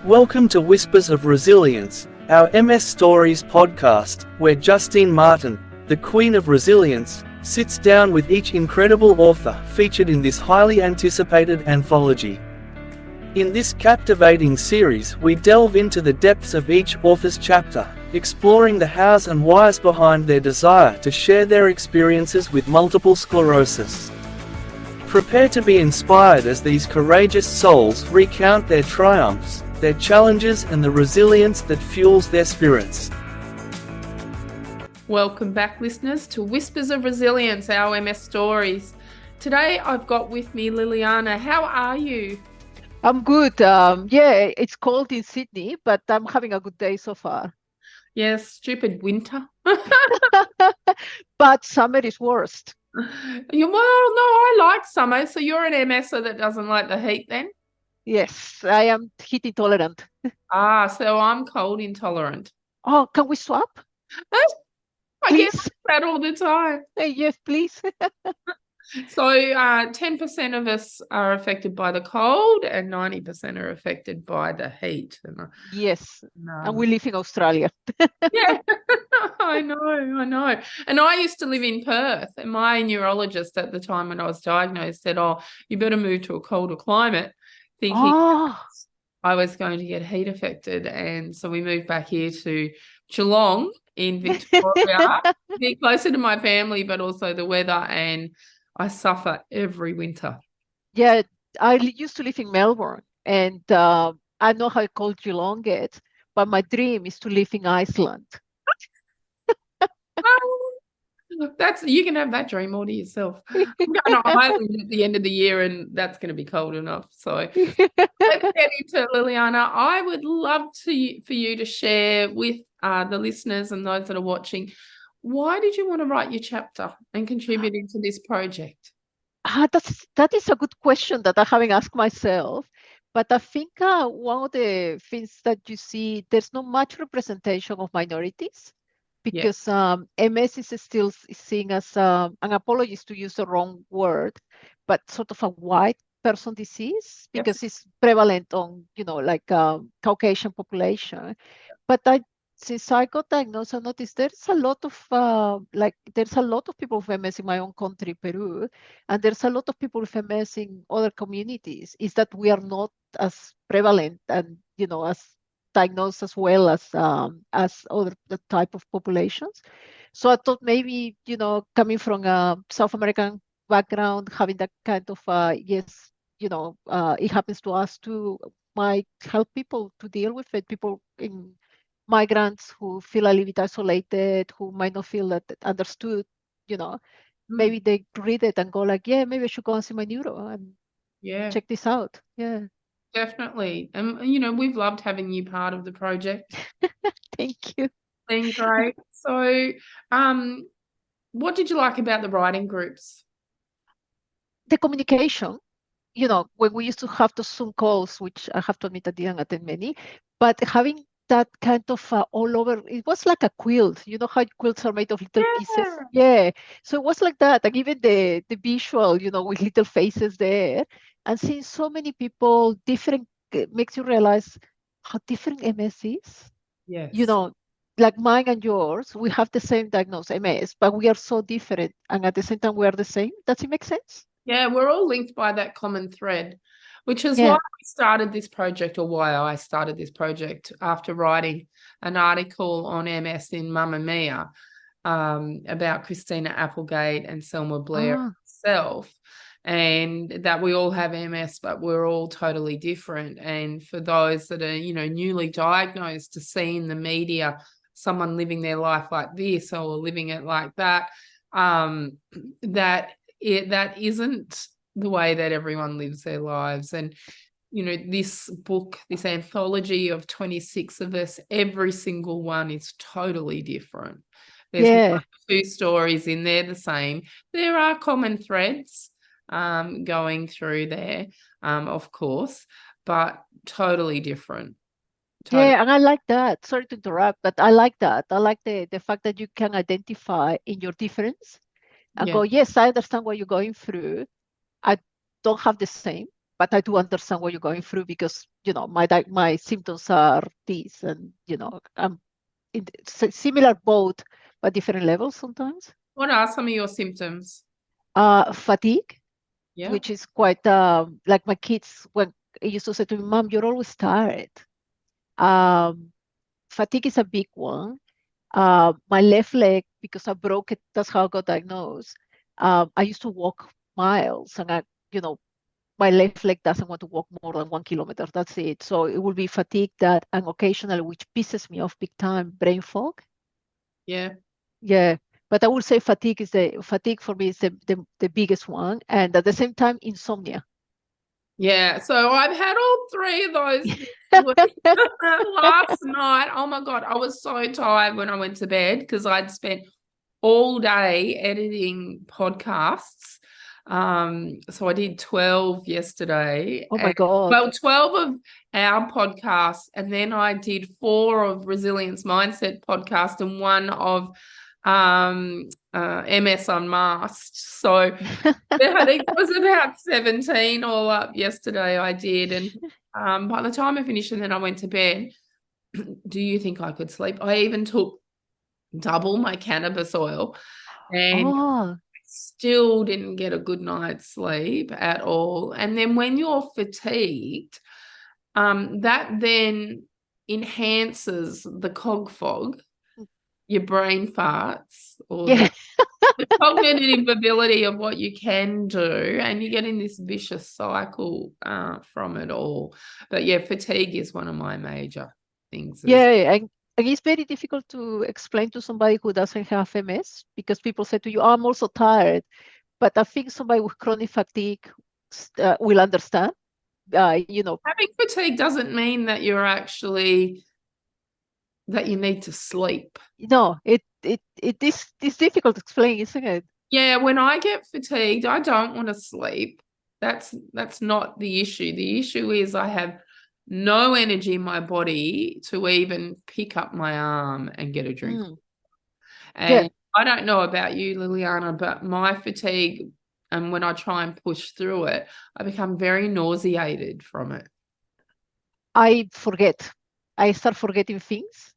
Welcome to Whispers of Resilience, our MS Stories podcast, where Justine Martin, the Queen of Resilience, sits down with each incredible author featured in this highly anticipated anthology. In this captivating series, we delve into the depths of each author's chapter, exploring the hows and whys behind their desire to share their experiences with multiple sclerosis. Prepare to be inspired as these courageous souls recount their triumphs, their challenges, and the resilience that fuels their spirits. Welcome back, listeners, to Whispers of Resilience, our MS Stories. Today I've got with me Liliana. How are you? I'm good. It's cold in Sydney, but I'm having a good day so far. Yes, stupid winter. But summer is worst. Well, no, I like summer. So you're an MSer that doesn't like the heat then? Yes, I am heat intolerant. So I'm cold intolerant. Oh, can we swap? I get that all the time. Yes, please. So 10% of us are affected by the cold and 90% are affected by the heat. Yes, and we live in Australia. Yeah, I know. And I used to live in Perth, and my neurologist at the time when I was diagnosed said, "Oh, you better move to a colder climate," thinking I was going to get heat affected. And so we moved back here to Geelong in Victoria, be closer to my family, but also the weather, and I suffer every winter. Yeah, I used to live in Melbourne, and I know how cold Geelong gets, but my dream is to live in Iceland. You can have that dream all to yourself. I'm going to Ireland at the end of the year, and that's going to be cold enough. So let's get into Liliana. I would love for you to share with the listeners and those that are watching, why did you want to write your chapter and contribute into this project? That is a good question that I haven't asked myself. But I think one of the things that you see, there's not much representation of minorities, because MS is still seen as, an apologies to use the wrong word, but sort of a white person disease, because it's prevalent on, Caucasian population. But since I got diagnosed, I noticed there's a lot of people with MS in my own country, Peru, and there's a lot of people with MS in other communities. Is that we are not as prevalent and as diagnosed as well as other the type of populations. So I thought maybe coming from a South American background, having that kind of it happens to us too, might help people to deal with it. People in migrants who feel a little bit isolated, who might not feel that understood, maybe they read it and go like, yeah, maybe I should go and see my neuro and check this out. Yeah. Definitely. And, we've loved having you part of the project. Thank you. Been great. So what did you like about the writing groups? The communication. When we used to have the Zoom calls, which I have to admit I didn't attend many, but having that kind of all over, it was like a quilt. You know how quilts are made of little pieces? Yeah. So it was like that. And even the visual, with little faces there. And seeing so many people different makes you realize how different MS is. Yes. Like mine and yours, we have the same diagnosis, MS, but we are so different. And at the same time, we are the same. Does it make sense? Yeah, we're all linked by that common thread, which is why we started this project, or why I started this project after writing an article on MS in Mamma Mia about Christina Applegate and Selma Blair herself, and that we all have MS, but we're all totally different. And for those that are, newly diagnosed, to see in the media someone living their life like this or living it like that, that isn't the way that everyone lives their lives. And this book, this anthology of 26 of us, every single one is totally different. There's 2 stories in there the same. There are common threads going through there, of course, but totally different. Yeah, and I like that. Sorry to interrupt, but I like that. I like the fact that you can identify in your difference and go, yes, I understand what you're going through. I don't have the same, but I do understand what you're going through because, my symptoms are these, and, I'm in similar boat, but different levels sometimes. What are some of your symptoms? Fatigue, Yeah. which is quite like my kids when they used to say to me, "Mom, you're always tired." Fatigue is a big one. My left leg, because I broke it, that's how I got diagnosed. I used to walk miles, and my left leg doesn't want to walk more than 1 kilometer. That's it. So it will be fatigue that, and occasionally, which pisses me off big time, brain fog. Yeah. Yeah. But I would say fatigue for me is the biggest one. And at the same time, insomnia. Yeah. So I've had all three of those last night. Oh my God. I was so tired when I went to bed because I'd spent all day editing podcasts. So I did 12 yesterday. Oh my God. Well, 12 of our podcasts, and then I did 4 of Resilience Mindset podcast and 1 of MS Unmasked. So I think it was about 17 all up yesterday I did. And by the time I finished and then I went to bed, do you think I could sleep? I even took double my cannabis oil and still didn't get a good night's sleep at all. And then when you're fatigued, that then enhances the cog fog, your brain farts, or the cognitive ability of what you can do, and you get in this vicious cycle from it all. But yeah, fatigue is one of my major things. Yeah, and it's very difficult to explain to somebody who doesn't have MS because people say to you, "Oh, I'm also tired." But I think somebody with chronic fatigue will understand. Having fatigue doesn't mean that you're actually that you need to sleep. No, it's difficult to explain, isn't it? Yeah, when I get fatigued, I don't want to sleep. That's not the issue. The issue is I have no energy in my body to even pick up my arm and get a drink. And I don't know about you, Liliana, but my fatigue, and when I try and push through it, I become very nauseated from it. I forget. I start forgetting things.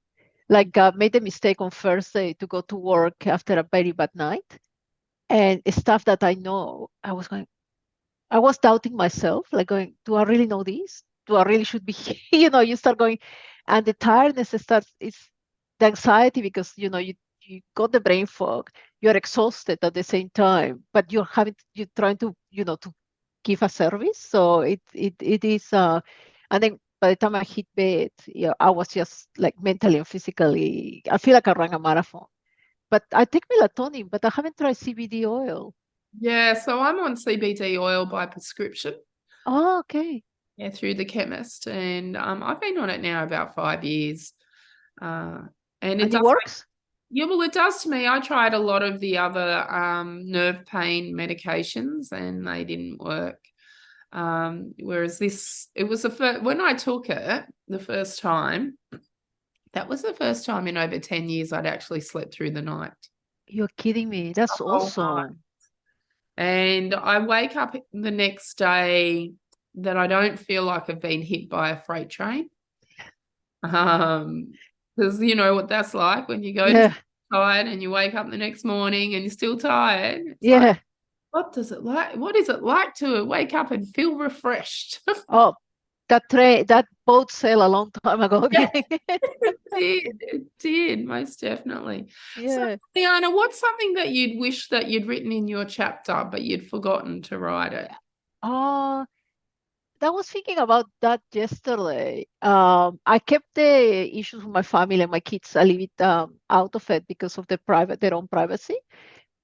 Like made a mistake on Thursday to go to work after a very bad night. And stuff that I know, I was doubting myself, like going, do I really know this? Do I really should be here? You start going, and the tiredness starts, it's the anxiety because, you got the brain fog, you're exhausted at the same time, but you're trying to, to give a service. So it is, and then by the time I hit bed, I was just like mentally and physically, I feel like I ran a marathon. But I take melatonin, but I haven't tried CBD oil. Yeah, so I'm on CBD oil by prescription. Oh, okay. Yeah, through the chemist, and I've been on it now about 5 years, and it works. Yeah, well, it does to me. I tried a lot of the other nerve pain medications, and they didn't work. Whereas this, it was when I took it the first time. That was the first time in over 10 years I'd actually slept through the night. You're kidding me. That's awesome. And I wake up the next day that I don't feel like I've been hit by a freight train. Because you know what that's like when you go to tired and you wake up the next morning and you're still tired. It's like, what is it like to wake up and feel refreshed? Oh, that boat sailed a long time ago. Yeah, it did, most definitely. Yeah. So, Liliana, what's something that you'd wish that you'd written in your chapter, but you'd forgotten to write it? I was thinking about that yesterday. I kept the issues with my family and my kids a little bit out of it because of their own privacy.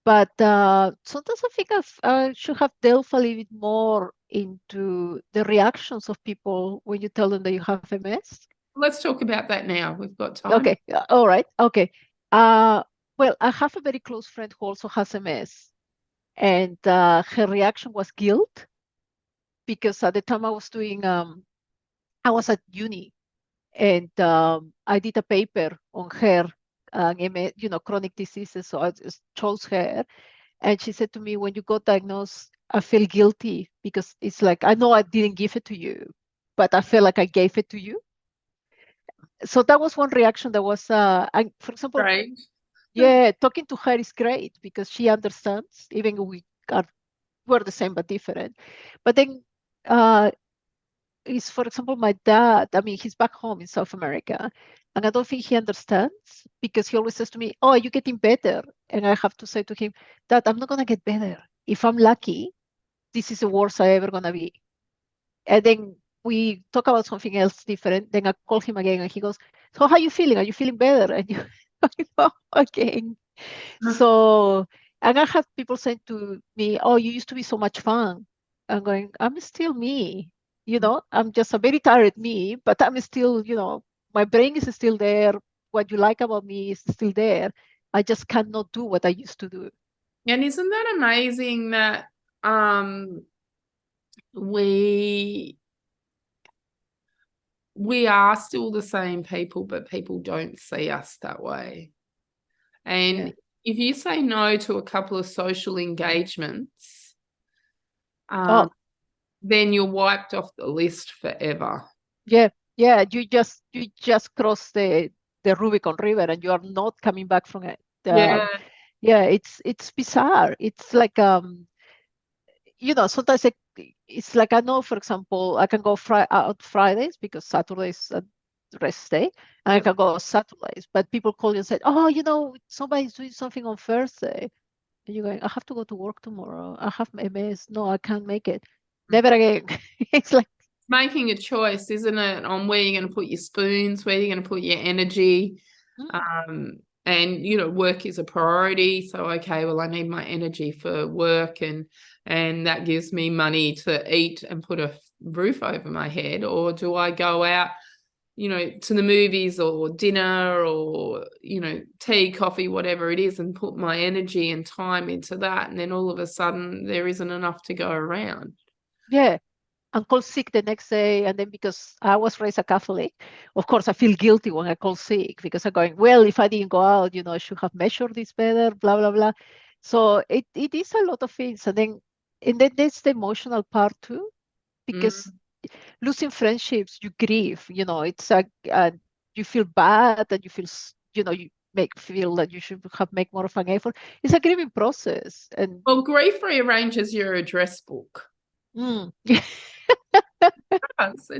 But sometimes I think I should have delved a little bit more into the reactions of people when you tell them that you have MS. Let's talk about that now. We've got time. Okay. All right. Okay. Well, I have a very close friend who also has MS, and her reaction was guilt because at the time I was I was at uni, and I did a paper on her, MS, chronic diseases. So I just chose her, and she said to me, "When you got diagnosed, I feel guilty because it's like, I know I didn't give it to you, but I feel like I gave it to you. So that was one reaction that was, for example, Right. yeah, talking to her is great because she understands, even we're the same but different. But then is, for example, my dad, I mean, he's back home in South America, and I don't think he understands because he always says to me, oh, you're getting better. And I have to say to him, Dad, I'm not going to get better. If I'm lucky, this is the worst I ever going to be. And then we talk about something else different. Then I call him again and he goes, so how are you feeling? Are you feeling better? And you know, again. So, and I have people saying to me, oh, you used to be so much fun. I'm going, I'm still me. You know, I'm just a very tired me, but I'm still, you know, my brain is still there. What you like about me is still there. I just cannot do what I used to do. And isn't that amazing that we are still the same people, but people don't see us that way. And if you say no to a couple of social engagements, then you're wiped off the list forever. Yeah, you just cross the Rubicon River and you are not coming back from it. It's bizarre. It's like you know, sometimes it's like, I know, for example, I can go out Fridays because Saturdays a rest day, and I can go Saturdays. But people call you and say, oh, you know, somebody's doing something on Thursday. And you're going, I have to go to work tomorrow. I have MS. No, I can't make it. Never again. It's like making a choice, isn't it, on where you're going to put your spoons, where you're going to put your energy. And, you know, work is a priority. So, okay, well, I need my energy for work and that gives me money to eat and put a roof over my head. Or do I go out, you know, to the movies or dinner or, you know, tea, coffee, whatever it is, and put my energy and time into that. And then all of a sudden there isn't enough to go around. Yeah. And call sick the next day. And then because I was raised a Catholic, of course, I feel guilty when I call sick because I'm going, well, if I didn't go out, you know, I should have measured this better, blah, blah, blah. So it is a lot of things. And then there's the emotional part too, because losing friendships, you grieve, you know, it's you feel bad and you feel, you know, you feel that you should have make more of an effort. It's a grieving process. And well, grief rearranges your address book. It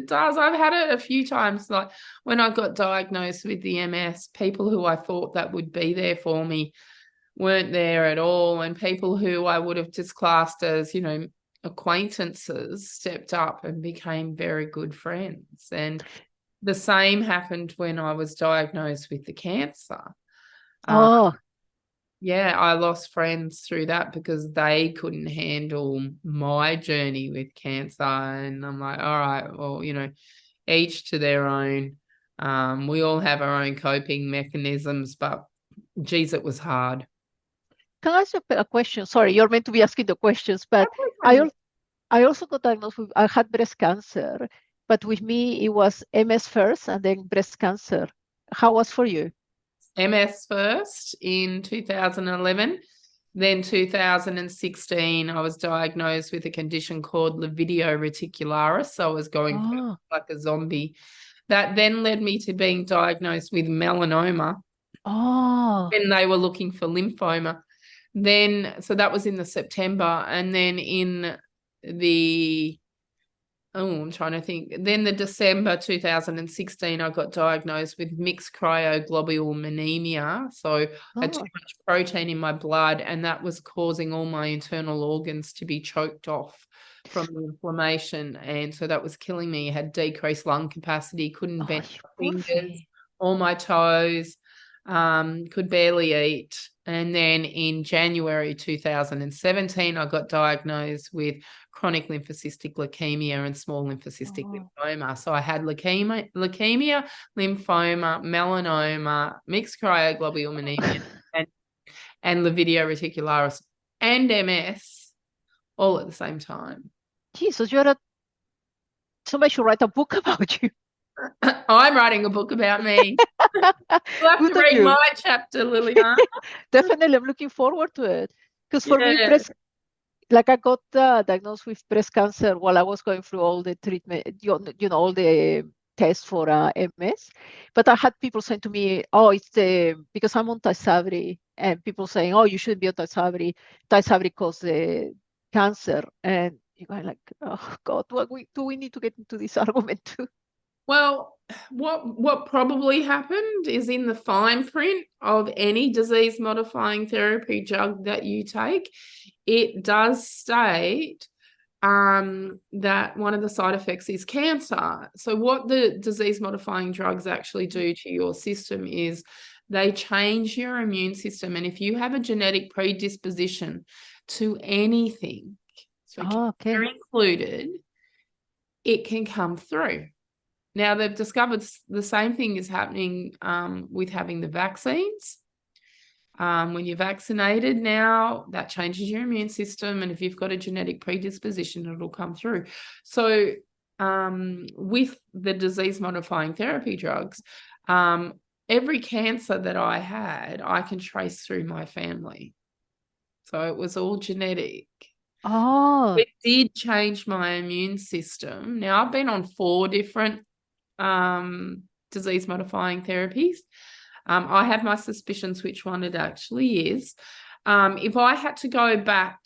does. I've had it a few times, like when I got diagnosed with the MS, people who I thought that would be there for me weren't there at all, and people who I would have just classed as, you know, acquaintances stepped up and became very good friends. And the same happened when I was diagnosed with the cancer. Yeah, I lost friends through that because they couldn't handle my journey with cancer. And I'm like, all right, well, you know, each to their own. We all have our own coping mechanisms, but geez, it was hard. Can I ask you a question? Sorry, you're meant to be asking the questions, but I also got diagnosed with, I had breast cancer, but with me, it was MS first and then breast cancer. How was for you? MS first in 2011. Then 2016, I was diagnosed with a condition called lividio reticularis. So I was going like a zombie. That then led me to being diagnosed with melanoma. And they were looking for lymphoma. Then, so that was in the September. And then in the, I'm trying to think. Then the December 2016, I got diagnosed with mixed cryoglobulinemia. So I had too much protein in my blood, and that was causing all my internal organs to be choked off from the inflammation. And so that was killing me. I had decreased lung capacity, couldn't bend my fingers, all my toes, could barely eat. And then in January 2017, I got diagnosed with chronic lymphocystic leukemia and small lymphocystic lymphoma. So I had leukemia, lymphoma, melanoma, mixed cryoglobulinemia, and lividio reticularis and MS all at the same time. Jesus, somebody should write a book about you. I'm writing a book about me. You'll have to read my chapter, Liliana. Definitely, I'm looking forward to it. Because for me, like I got diagnosed with breast cancer while I was going through all the treatment, all the tests for MS. But I had people saying to me, "Oh, it's because I'm on Tysabri," and people saying, "Oh, you shouldn't be on Tysabri. Tysabri caused the cancer." And you go like, "Oh God, do we need to get into this argument too?" Well, what probably happened is in the fine print of any disease modifying therapy drug that you take, it does state that one of the side effects is cancer. So what the disease modifying drugs actually do to your system is they change your immune system. And if you have a genetic predisposition to anything, so cancer included, it can come through. Now, they've discovered the same thing is happening with having the vaccines. When you're vaccinated now, that changes your immune system. And if you've got a genetic predisposition, it'll come through. So with the disease-modifying therapy drugs, every cancer that I had, I can trace through my family. So it was all genetic. Oh. It did change my immune system. Now, I've been on 4 different disease modifying therapies. I have my suspicions which one it actually is. If I had to go back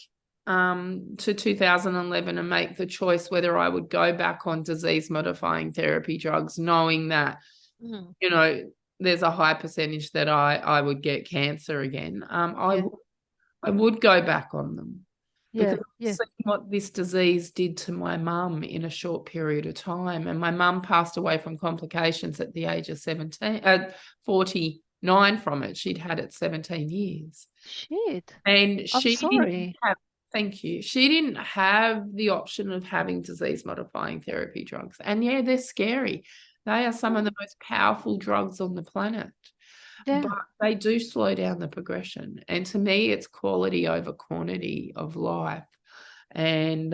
to 2011 and make the choice whether I would go back on disease modifying therapy drugs, knowing that, there's a high percentage that I would get cancer again, I would go back on them. Because I've seen what this disease did to my mum in a short period of time. And my mum passed away from complications at the age of 49 from it. She'd had it 17 years. Shit. And I'm sorry. Thank you. She didn't have the option of having disease-modifying therapy drugs. And yeah, they're scary. They are some of the most powerful drugs on the planet. Yeah. But they do slow down the progression. And to me, it's quality over quantity of life. And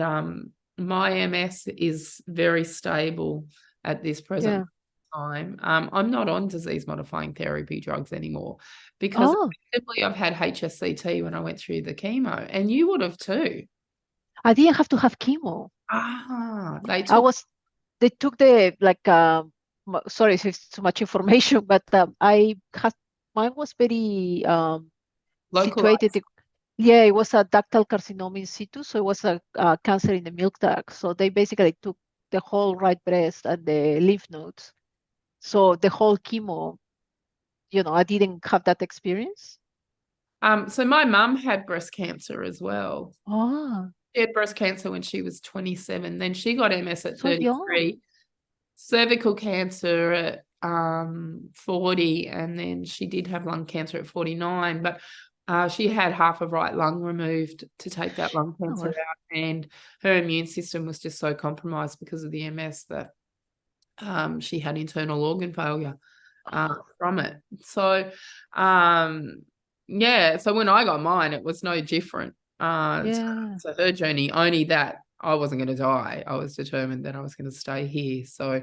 my MS is very stable at this present time. I'm not on disease-modifying therapy drugs anymore because simply I've had HSCT when I went through the chemo, and you would have too. I didn't have to have chemo. They took the sorry if it's too much information, but mine was very situated. Yeah, it was a ductal carcinoma in situ, so it was a cancer in the milk duct. So they basically took the whole right breast and the lymph nodes. So the whole chemo, I didn't have that experience. So my mum had breast cancer as well. Oh. She had breast cancer when she was 27. Then she got MS at 33. Cervical cancer at 40, and then she did have lung cancer at 49, but she had half of right lung removed to take that lung cancer out, and her immune system was just so compromised because of the MS that she had internal organ failure from it. So so when I got mine, it was no different. So her journey, only that I wasn't going to die. I was determined that I was going to stay here. So,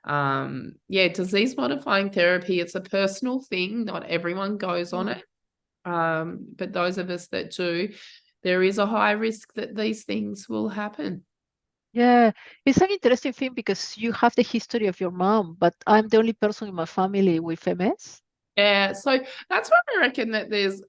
disease modifying therapy, it's a personal thing. Not everyone goes on it. But those of us that do, there is a high risk that these things will happen. Yeah, it's an interesting thing because you have the history of your mom, but I'm the only person in my family with MS. Yeah, so that's why I reckon that there's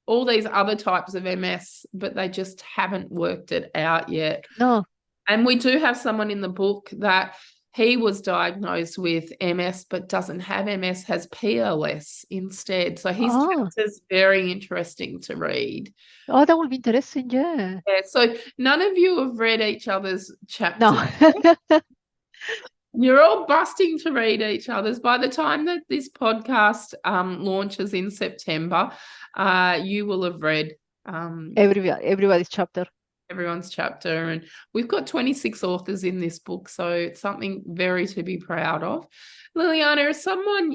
all these other types of MS, but they just haven't worked it out yet. No. And we do have someone in the book that he was diagnosed with MS, but doesn't have MS, has PLS instead. So his chapter is very interesting to read. Oh, that would be interesting, yeah. Yeah, so none of you have read each other's chapters. No. You're all busting to read each other's. By the time that this podcast launches in September, you will have read everybody's chapter. Everyone's chapter. And we've got 26 authors in this book, so it's something very to be proud of. Liliana, if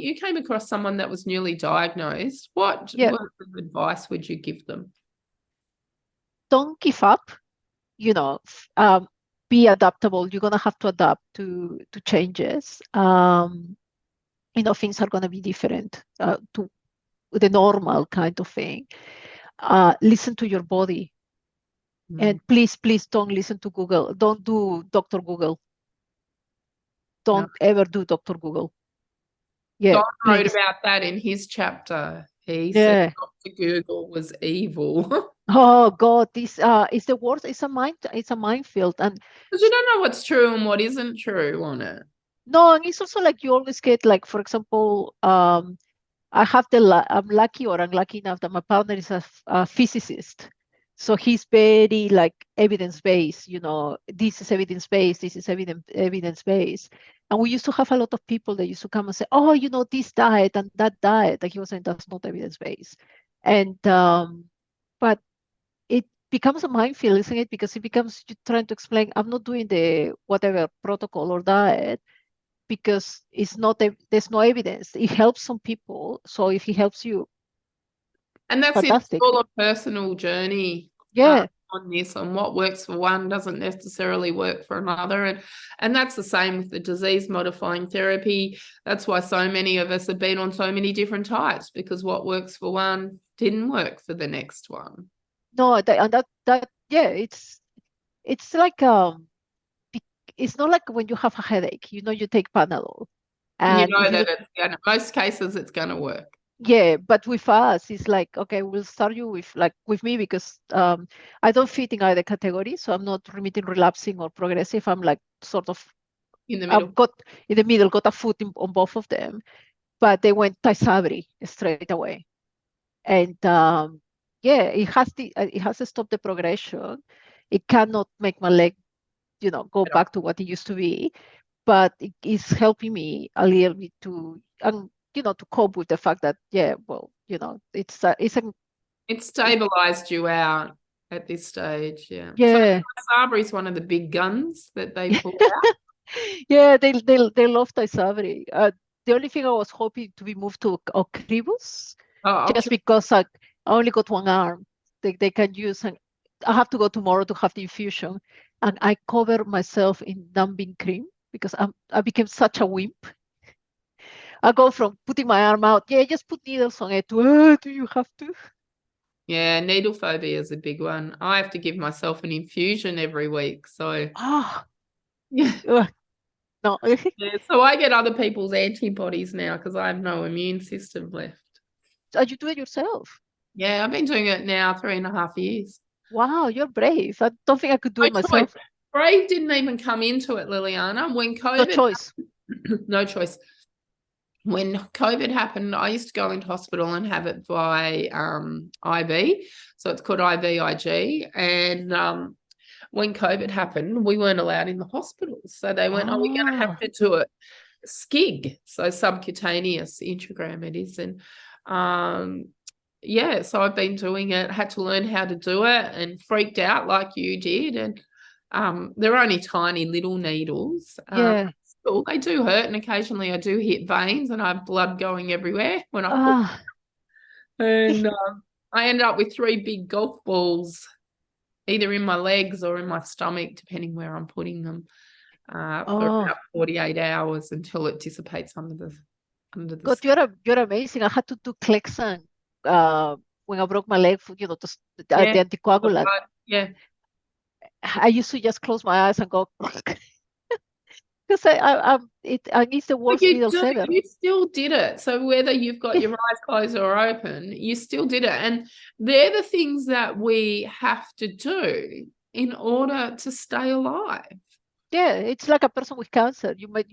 you came across someone that was newly diagnosed, what advice would you give them? Don't give up. Be adaptable. You're gonna have to adapt to changes. Things are gonna be different to the normal kind of thing. Listen to your body. And please don't listen to Google. Don't do Dr. Google. Don't ever do Dr. Google. Yeah, Don wrote please. about that in his chapter. He said Dr. Google was evil. Oh God, this is the worst. It's a minefield. And because you don't know what's true and what isn't true on it. no, and it's also like you always get, like, for example, I have I'm lucky or unlucky enough that my partner is a physicist. So he's very like evidence-based, this is evidence-based, this is evidence-based. And we used to have a lot of people that used to come and say, oh, this diet and that diet. Like he was saying, that's not evidence-based. And, but it becomes a minefield, isn't it? Because it becomes you trying to explain, I'm not doing the whatever protocol or diet because it's not, there's no evidence. It helps some people. So if it helps you, and that's fantastic. It's all a personal journey. Yeah. On this, and what works for one doesn't necessarily work for another, and that's the same with the disease modifying therapy. That's why so many of us have been on so many different types, because what works for one didn't work for the next one. No, it's like it's not like when you have a headache, you take Panadol, and that in most cases it's going to work. Yeah, but with us, it's like, okay, we'll start you with me because I don't fit in either category. So I'm not remitting, relapsing, or progressive. I'm like sort of in the middle. Got a foot on both of them. But they went Tysabri straight away. And it has to stop the progression. It cannot make my leg, go back to what it used to be. But it is helping me a little bit to to cope with the fact that, it stabilized you out at this stage. Yeah. So Sabri is one of the big guns that they pulled out. Yeah, they love Tysabri. The only thing I was hoping to be moved to Ocrevus, just because I only got one arm. They can use, and I have to go tomorrow to have the infusion, and I cover myself in numbing cream because I became such a wimp. I go from putting my arm out, just put needles on it, to, do you have to? Yeah, needle phobia is a big one. I have to give myself an infusion every week. So, yeah. No. Yeah, so I get other people's antibodies now because I have no immune system left. You do it yourself? Yeah, I've been doing it now 3.5 years. Wow, you're brave. I don't think I could do it myself. Brave didn't even come into it, Liliana. When COVID, no choice. No choice. When COVID happened, I used to go into hospital and have it by IV. So it's called IVIG. And when COVID happened, we weren't allowed in the hospital. So they went, we're going to have to do it SCIG, so subcutaneous intragram it is. And so I've been doing it, had to learn how to do it and freaked out like you did. And they're only tiny little needles. They do hurt, and occasionally I do hit veins and I have blood going everywhere when I put and I end up with 3 big golf balls either in my legs or in my stomach, depending where I'm putting them, for about 48 hours until it dissipates under the God, skin. You're amazing. I had to do Clexan when I broke my leg, the anticoagulant. Yeah. I used to just close my eyes and go because it's the worst needles ever. You still did it. So whether you've got your eyes closed or open, you still did it. And they're the things that we have to do in order to stay alive. Yeah, it's like a person with cancer. You've been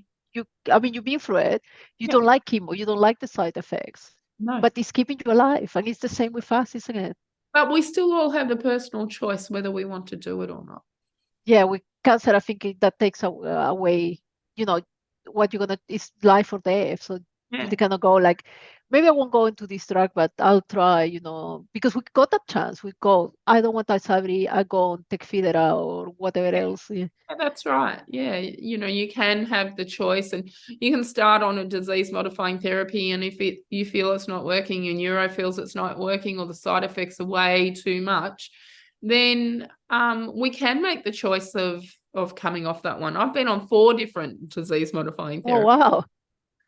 through it. You don't like chemo. You don't like the side effects. No. But it's keeping you alive. And it's the same with us, isn't it? But we still all have the personal choice whether we want to do it or not. Yeah, with cancer, I think that takes away, what you're it's life or death. So they cannot go like, maybe I won't go into this drug, but I'll try, because we got that chance. We go, I don't want Tysabri, I go on Tecfidera or whatever else. Yeah. That's right. Yeah, you can have the choice, and you can start on a disease modifying therapy, and if you feel it's not working, your neuro feels it's not working, or the side effects are way too much, then we can make the choice of coming off that one. I've been on 4 different disease modifying therapies. Oh, wow.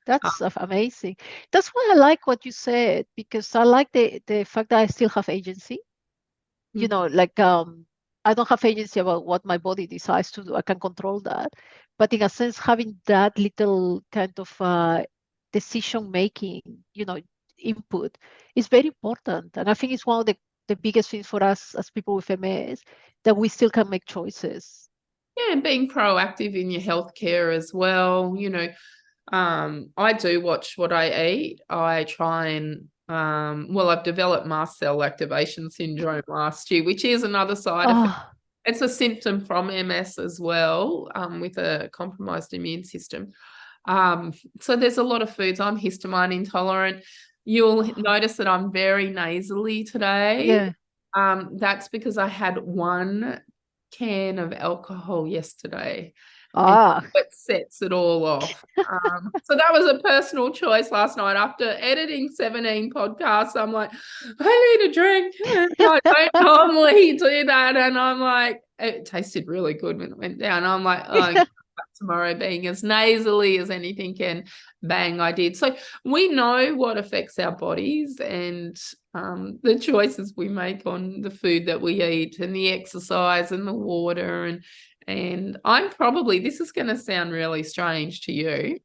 That's amazing. That's why I like what you said, because I like the fact that I still have agency. Like I don't have agency about what my body decides to do. I can control that. But in a sense, having that little kind of decision making, input is very important. And I think it's one of the biggest things for us as people with MS, that we still can make choices. Yeah, and being proactive in your healthcare as well. I do watch what I eat. I try and I've developed mast cell activation syndrome last year, which is another side effect. Oh, It's a symptom from MS as well, with a compromised immune system. So there's a lot of foods. I'm histamine intolerant. You'll notice that I'm very nasally today. yeah. That's because I had one can of alcohol yesterday. Ah, It sets it all off. So that was a personal choice last night. After editing 17 podcasts, I'm like, I need a drink. And I don't normally do that. And I'm like, it tasted really good when it went down. I'm like, oh, tomorrow being as nasally as anything can. Bang, I did. So we know what affects our bodies, and the choices we make on the food that we eat, and the exercise and the water, and I'm probably, this is going to sound really strange to you.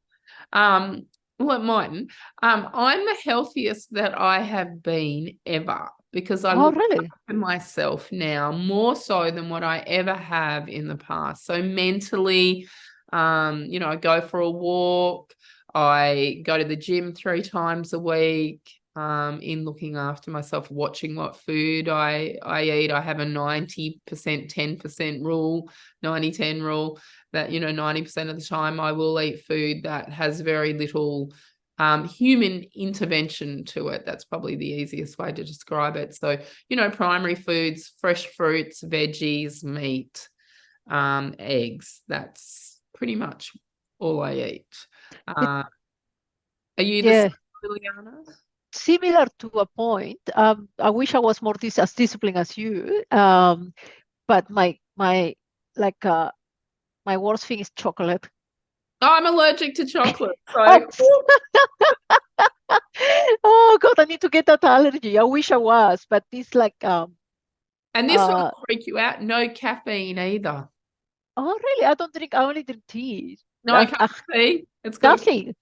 Well, it mightn't. I'm the healthiest that I have been ever, because I look really? after myself now more so than what I ever have in the past. So mentally, I go for a walk. I go to the gym 3 times a week. In looking after myself, watching what food I eat. I have a 90%, 10% rule, 90-10 rule, that, 90% of the time I will eat food that has very little human intervention to it. That's probably the easiest way to describe it. So, primary foods, fresh fruits, veggies, meat, eggs. That's pretty much all I eat. Are you the same, Liliana? Similar to a point. I wish I was more as disciplined as you. But my worst thing is chocolate. I'm allergic to chocolate. So oh God, I need to get that allergy. I wish I was, but it's like and this will freak you out. No caffeine either. Oh really? I only drink tea. No caffeine. It's got nothing.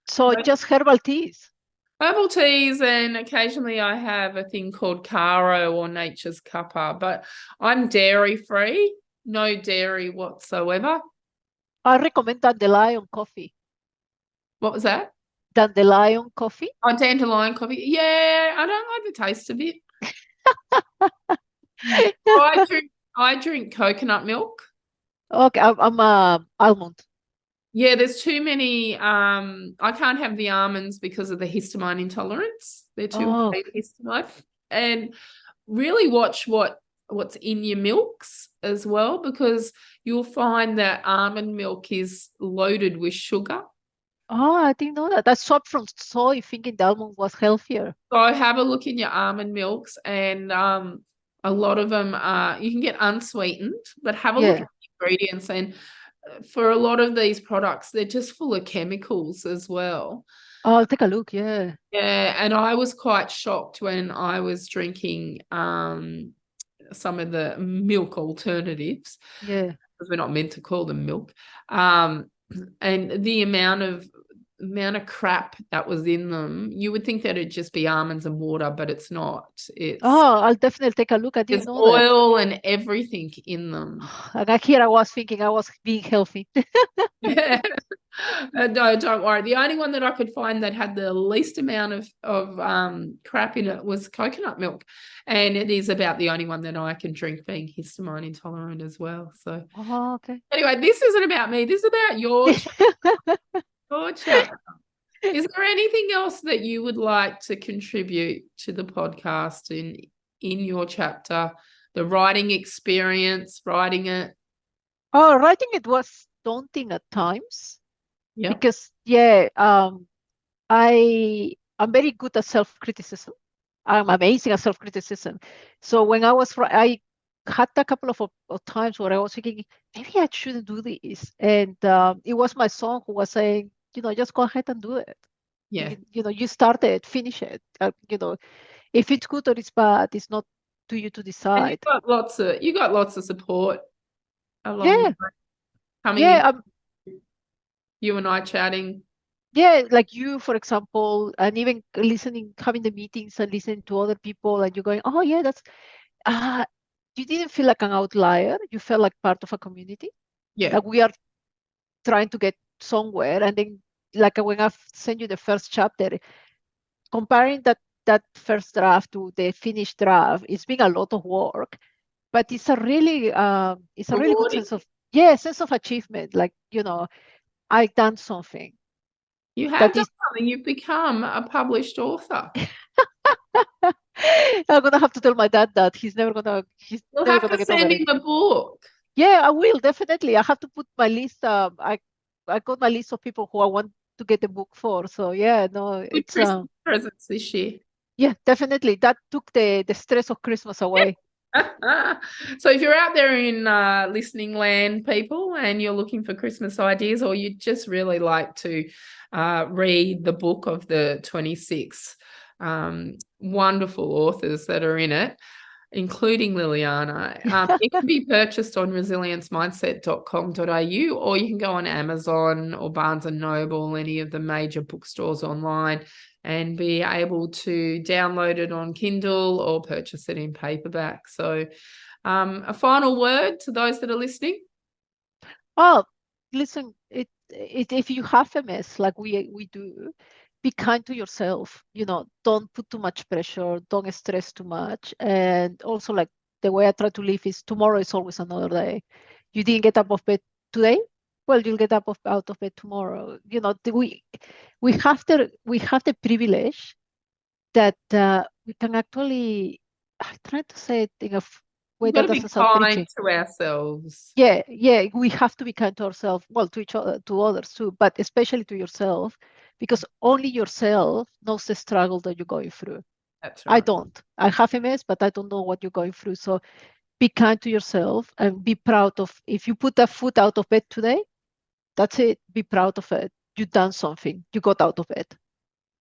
So just herbal teas. Herbal teas, and occasionally I have a thing called Caro or Nature's Cuppa, but I'm dairy free, no dairy whatsoever. I recommend dandelion coffee. What was that? Dandelion coffee. Oh, dandelion coffee. Yeah, I don't like the taste of it. I drink coconut milk. Okay, I'm almond. Yeah, there's too many. I can't have the almonds because of the histamine intolerance. They're too high in histamine. And really watch what's in your milks as well, because you'll find that almond milk is loaded with sugar. Oh, I didn't know that. I swapped from soy thinking the almond was healthier. So have a look in your almond milks, and a lot of them you can get unsweetened, but have a look at the ingredients. And for a lot of these products, they're just full of chemicals as well. Oh, I'll take a look. Yeah, and I was quite shocked when I was drinking some of the milk alternatives. Yeah, because we're not meant to call them milk. And the amount of crap that was in them, you would think that it'd just be almonds and water, but it's not. I'll definitely take a look. I didn't know that. Oil and everything in them. And here I was thinking I was being healthy. Yeah. No, don't worry. The only one that I could find that had the least amount of crap in it was coconut milk, and it is about the only one that I can drink, being histamine intolerant as well. So, okay. Anyway, this isn't about me. This is about your chapter. Is there anything else that you would like to contribute to the podcast in your chapter? The writing experience, writing it? Oh, writing it was daunting at times. Yeah. Because I'm very good at self-criticism. I'm amazing at self-criticism. So when I had a couple of times where I was thinking, maybe I shouldn't do this. And it was my son who was saying, just go ahead and do it. Yeah. You start it, finish it. If it's good or it's bad, it's not to you to And decide. you got lots of support along Yeah. the way. Coming Yeah, in, you and I chatting. yeah, like you, for example, and even listening, having the meetings and listening to other people, and you're going, oh yeah, that's you didn't feel like an outlier. You felt like part of a community. Yeah. Like we are trying to get somewhere. And then like when I sent you the first chapter, comparing that first draft to the finished draft, it's been a lot of work, but it's a really good Rewarding. sense of achievement. Like, I've done something You have that done is something. You've become a published author. I'm gonna have to tell my dad that he's You'll never have gonna to get over send it. him the book. Yeah, I will definitely. I have to put my list. I got my list of people who I want to get the book for. So yeah, no, Good it's Christmas presents this year. yeah, definitely. That took the stress of Christmas away. So if you're out there in listening land, people, and you're looking for Christmas ideas, or you just really like to read the book of the 26 wonderful authors that are in it, including Liliana, it can be purchased on resiliencemindset.com.au, or you can go on Amazon or Barnes and Noble, any of the major bookstores online, and be able to download it on Kindle or purchase it in paperback. So a final word to those that are listening. Well, listen, if you have MS like we do, be kind to yourself. Don't put too much pressure, don't stress too much. And also, like, the way I try to live is tomorrow is always another day. You didn't get up of bed today, well, you'll get out of bed tomorrow. We have the privilege that we can actually, I try to say it in a way We've got that to be doesn't sound preachy. kind to ourselves. Yeah, we have to be kind to ourselves, well, to each other, to others too, but especially to yourself, because only yourself knows the struggle that you're going through. That's right. I don't. I have MS, but I don't know what you're going through. So be kind to yourself and be proud of, if you put that foot out of bed today, that's it. Be proud of it. You've done something. You got out of bed.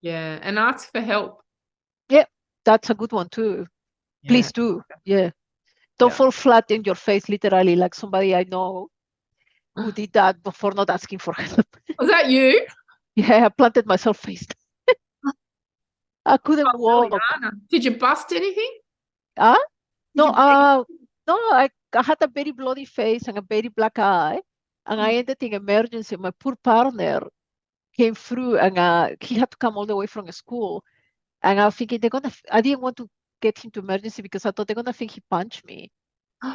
Yeah, and ask for help. Yeah, that's a good one too. Yeah. Please do. Yeah. Don't fall flat in your face, literally, like somebody I know who did that before not asking for help. Was that you? Yeah, I planted myself face. I couldn't walk. Liliana. Did you bust anything? Huh? Did No, you break no, I had a very bloody face and a very black eye, and I ended in emergency. My poor partner came through, and he had to come all the way from school. And I was thinking I didn't want to get him to emergency because I thought they're gonna think he punched me.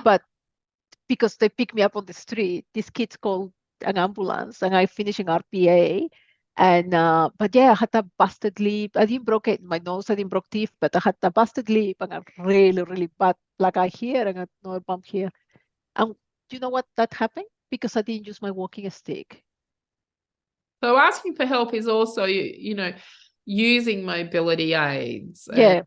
But because they picked me up on the street, these kids called an ambulance, and I finished in RPA. And but yeah, I had a busted lip. I didn't broke my nose, I didn't broke teeth, but I had a busted lip and a really, really bad black eye here and another bump here. And you know what that happened? Because I didn't use my walking stick. So asking for help is also, using mobility aids. Yeah.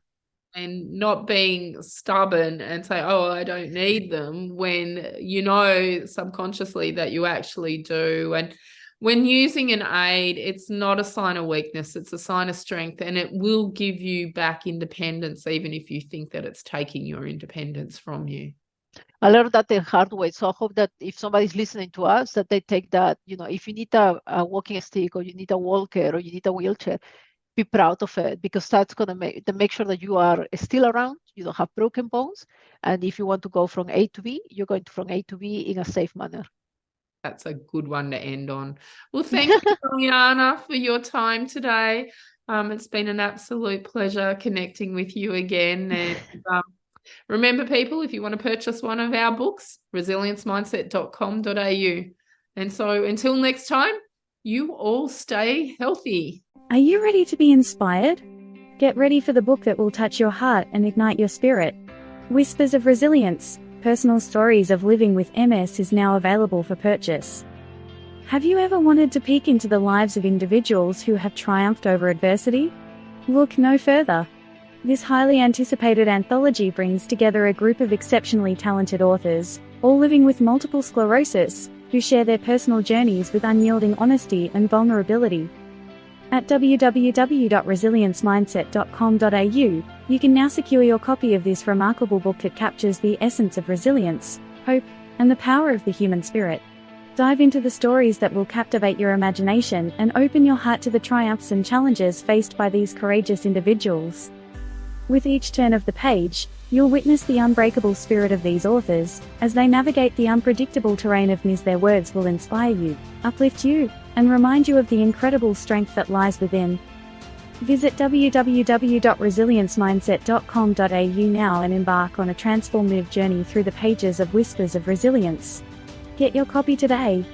And not being stubborn and say, oh, I don't need them, when you know subconsciously that you actually do. And when using an aid, it's not a sign of weakness, it's a sign of strength, and it will give you back independence, even if you think that it's taking your independence from you. I learned that the hard way. So I hope that if somebody's listening to us, that they take that, if you need a walking stick, or you need a walker, or you need a wheelchair, be proud of it, because that's going to make sure that you are still around, you don't have broken bones. And if you want to go from A to B, you're going from A to B in a safe manner. That's a good one to end on. Well, thank you, Liliana, for your time today. It's been an absolute pleasure connecting with you again. And remember, people, if you want to purchase one of our books, resiliencemindset.com.au. And so until next time, you all stay healthy. Are you ready to be inspired? Get ready for the book that will touch your heart and ignite your spirit. Whispers of Resilience, Personal Stories of Living with MS is now available for purchase. Have you ever wanted to peek into the lives of individuals who have triumphed over adversity? Look no further. This highly anticipated anthology brings together a group of exceptionally talented authors, all living with multiple sclerosis, who share their personal journeys with unyielding honesty and vulnerability. At www.resiliencemindset.com.au, you can now secure your copy of this remarkable book that captures the essence of resilience, hope, and the power of the human spirit. Dive into the stories that will captivate your imagination and open your heart to the triumphs and challenges faced by these courageous individuals. With each turn of the page, you'll witness the unbreakable spirit of these authors, as they navigate the unpredictable terrain of mis. Their words will inspire you, uplift you, and remind you of the incredible strength that lies within. Visit www.resiliencemindset.com.au now and embark on a transformative journey through the pages of Whispers of Resilience. Get your copy today.